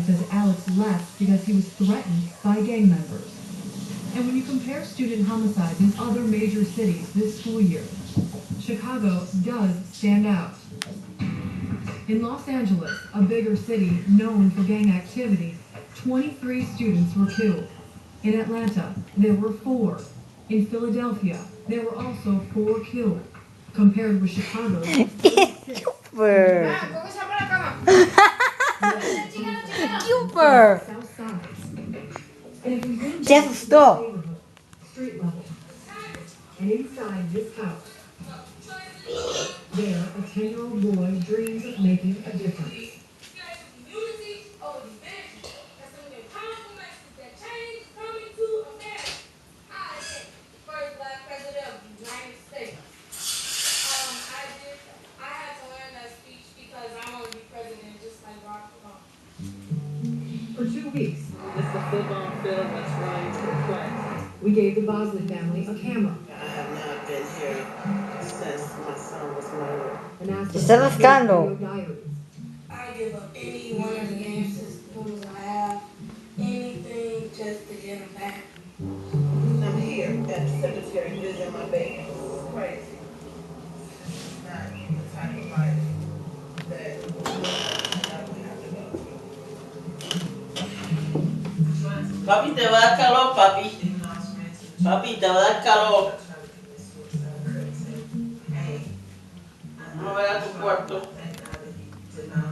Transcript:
says Alex left because he was threatened by gang members. And when you compare student homicides in other major cities this school year, Chicago does stand out. In Los Angeles, a bigger city known for gang activity, 23 students were killed. In Atlanta, there were 4. In Philadelphia, there were also 4 killed, compared with Chicago's 36. Gilbert. Gilbert. South sides. And if we bring Jeff, back stop. the neighborhood, street level, and inside this house, there, a 10-year-old boy dreams of making a difference. For 2 weeks, It's the football field that's running to the play. we gave the Bosley family a camera I have not been here since my son was murdered. and asked Te them está to rascando. video diaries. I give up any one of the game systems I have, anything just to get them back. I'm here at the cemetery visiting my baby. It's crazy. It's not the type of life that we have to go through. Papi, te va a dar calor, papi. Papi, te va a dar calor. No veas tu cuarto. Thank God that he did not